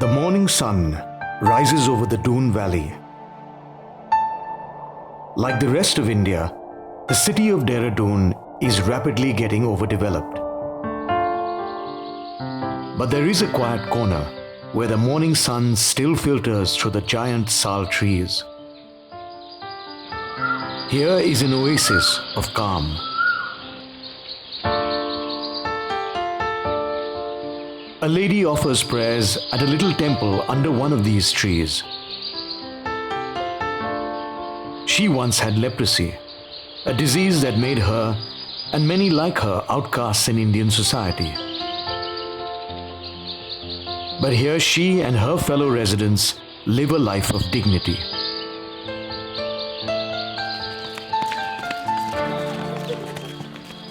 The morning sun rises over the Doon Valley. Like the rest of India, the city of Dehradun is rapidly getting overdeveloped. But there is a quiet corner where the morning sun still filters through the giant sal trees. Here is an oasis of calm. A lady offers prayers at a little temple under one of these trees. She once had leprosy, a disease that made her and many like her outcasts in Indian society. But here she and her fellow residents live a life of dignity.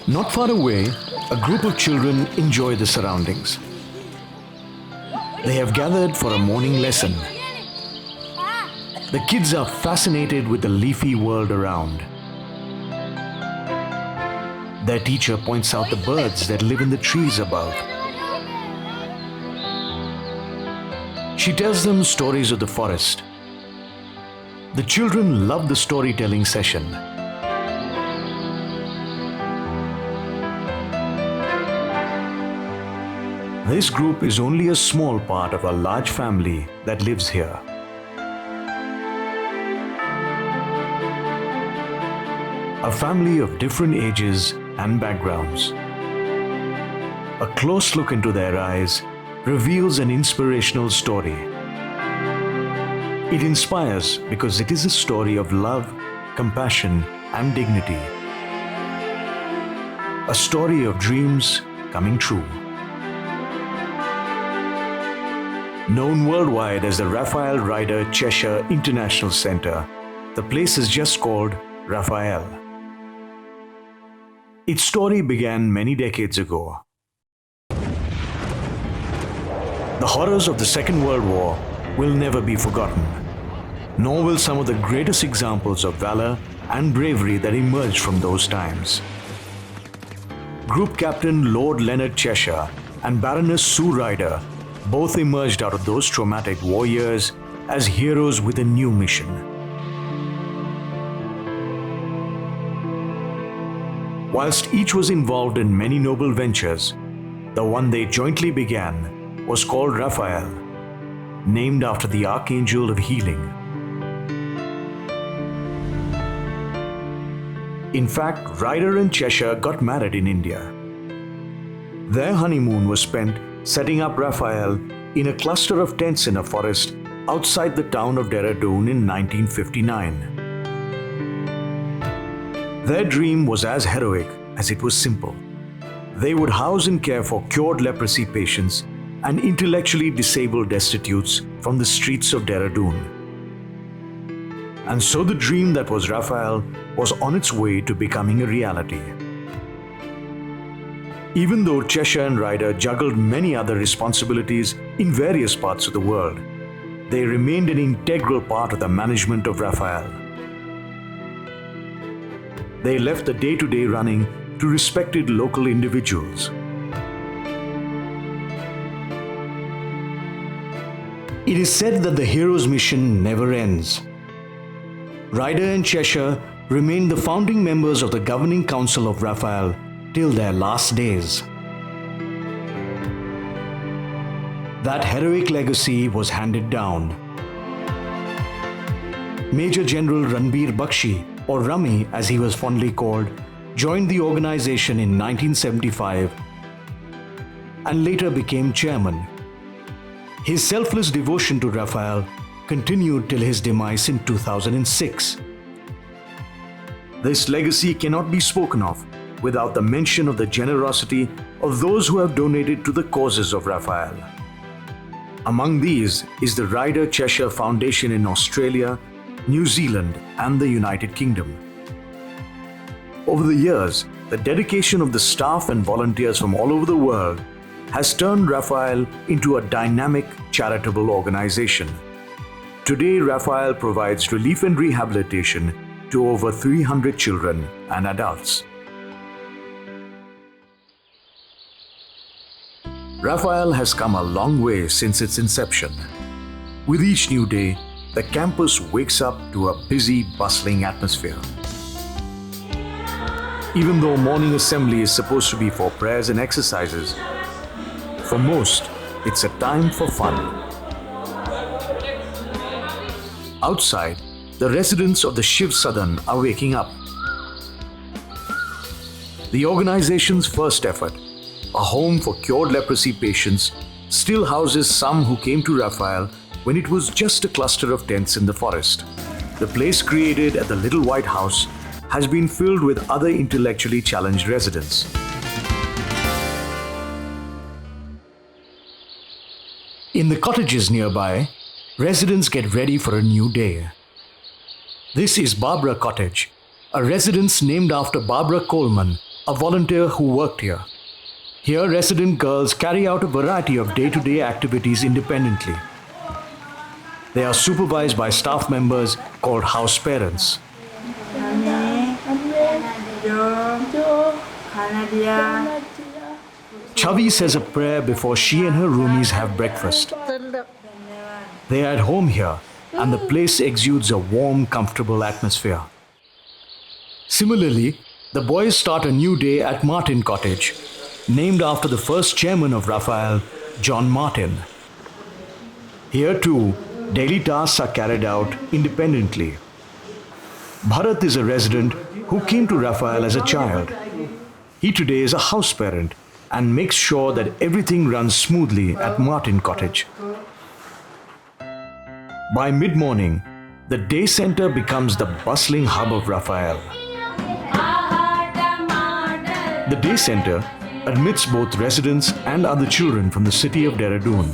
Not far away, a group of children enjoy the surroundings. They have gathered for a morning lesson. The kids are fascinated with the leafy world around. Their teacher points out the birds that live in the trees above. She tells them stories of the forest. The children love the storytelling session. This group is only a small part of a large family that lives here. A family of different ages and backgrounds. A close look into their eyes reveals an inspirational story. It inspires because it is a story of love, compassion, and dignity. A story of dreams coming true. Known worldwide as the Raphael Ryder Cheshire International Centre, the place is just called Raphael. Its story began many decades ago. The horrors of the Second World War will never be forgotten, nor will some of the greatest examples of valor and bravery that emerged from those times. Group Captain Lord Leonard Cheshire and Baroness Sue Ryder both emerged out of those traumatic war years as heroes with a new mission. Whilst each was involved in many noble ventures, the one they jointly began was called Raphael, named after the Archangel of Healing. In fact, Ryder and Cheshire got married in India. Their honeymoon was spent setting up Raphael in a cluster of tents in a forest outside the town of Dehradun in 1959. Their dream was as heroic as it was simple. They would house and care for cured leprosy patients and intellectually disabled destitutes from the streets of Dehradun. And so the dream that was Raphael was on its way to becoming a reality. Even though Cheshire and Ryder juggled many other responsibilities in various parts of the world, they remained an integral part of the management of Raphael. They left the day-to-day running to respected local individuals. It is said that the hero's mission never ends. Ryder and Cheshire remained the founding members of the governing council of Raphael till their last days. That heroic legacy was handed down. Major General Ranbir Bakshi, or Rummy as he was fondly called, joined the organization in 1975 and later became chairman. His selfless devotion to Raphael continued till his demise in 2006. This legacy cannot be spoken of without the mention of the generosity of those who have donated to the causes of Raphael. Among these is the Ryder Cheshire Foundation in Australia, New Zealand, and the United Kingdom. Over the years, the dedication of the staff and volunteers from all over the world has turned Raphael into a dynamic charitable organization. Today, Raphael provides relief and rehabilitation to over 300 children and adults. Raphael has come a long way since its inception. With each new day, the campus wakes up to a busy, bustling atmosphere. Even though morning assembly is supposed to be for prayers and exercises, for most, it's a time for fun. Outside, the residents of the Shiv Sadan are waking up. The organization's first effort, a home for cured leprosy patients, still houses some who came to Raphael when it was just a cluster of tents in the forest. The place created at the Little White House has been filled with other intellectually challenged residents. In the cottages nearby, residents get ready for a new day. This is Barbara Cottage, a residence named after Barbara Coleman, a volunteer who worked here. Here, resident girls carry out a variety of day-to-day activities independently. They are supervised by staff members called house parents. Chavi says a prayer before she and her roomies have breakfast. They are at home here, and the place exudes a warm, comfortable atmosphere. Similarly, the boys start a new day at Martin Cottage, named after the first chairman of Raphael, John Martin. Here too, daily tasks are carried out independently. Bharat is a resident who came to Raphael as a child. He today is a house parent and makes sure that everything runs smoothly at Martin Cottage. By mid-morning, the day center becomes the bustling hub of Raphael. The day center admits both residents and other children from the city of Dehradun.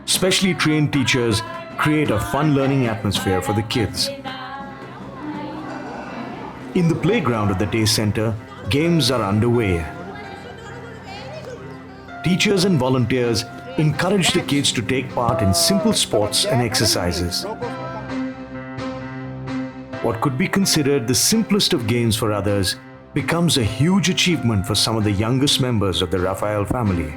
Specially trained teachers create a fun learning atmosphere for the kids. In the playground of the day center, games are underway. Teachers and volunteers encourage the kids to take part in simple sports and exercises. What could be considered the simplest of games for others becomes a huge achievement for some of the youngest members of the Raphael family.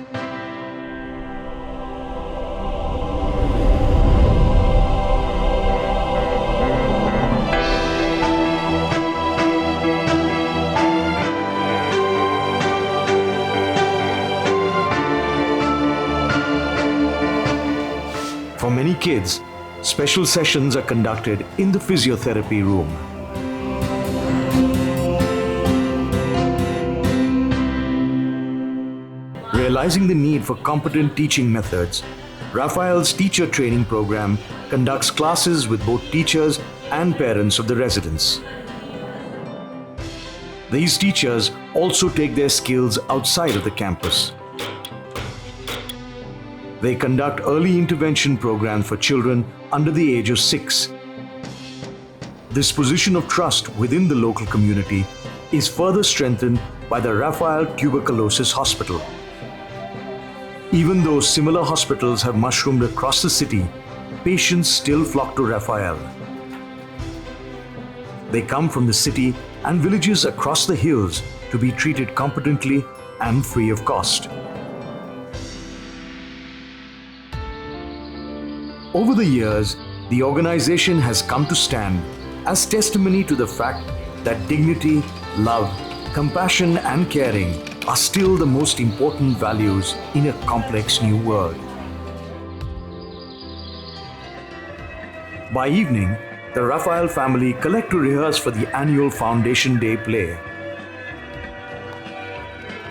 For many kids, special sessions are conducted in the physiotherapy room. Realizing the need for competent teaching methods, Raphael's teacher training program conducts classes with both teachers and parents of the residents. These teachers also take their skills outside of the campus. They conduct early intervention programs for children under the age of 6. This position of trust within the local community is further strengthened by the Raphael Tuberculosis Hospital. Even though similar hospitals have mushroomed across the city, patients still flock to Raphael. They come from the city and villages across the hills to be treated competently and free of cost. Over the years, the organization has come to stand as testimony to the fact that dignity, love, compassion, and caring are still the most important values in a complex new world. By evening, the Raphael family collect to rehearse for the annual Foundation Day play.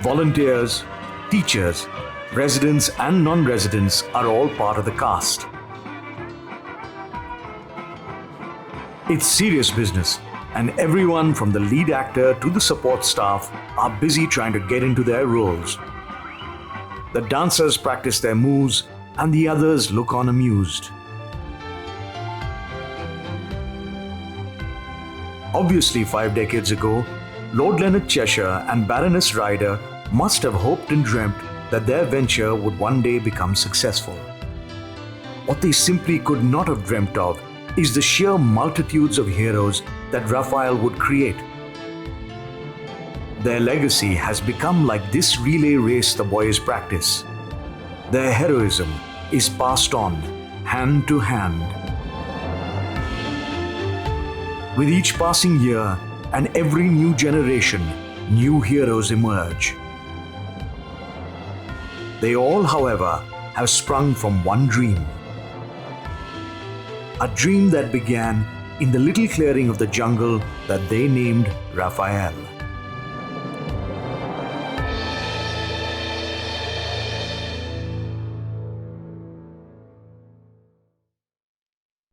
Volunteers, teachers, residents, and non-residents are all part of the cast. It's serious business, and everyone from the lead actor to the support staff are busy trying to get into their roles. The dancers practice their moves, and the others look on amused. Obviously, 5 decades ago, Lord Leonard Cheshire and Baroness Ryder must have hoped and dreamt that their venture would one day become successful. What they simply could not have dreamt of is the sheer multitudes of heroes that Raphael would create. Their legacy has become like this relay race the boys practice. Their heroism is passed on hand to hand. With each passing year and every new generation, new heroes emerge. They all, however, have sprung from one dream. A dream that began in the little clearing of the jungle that they named Raphael.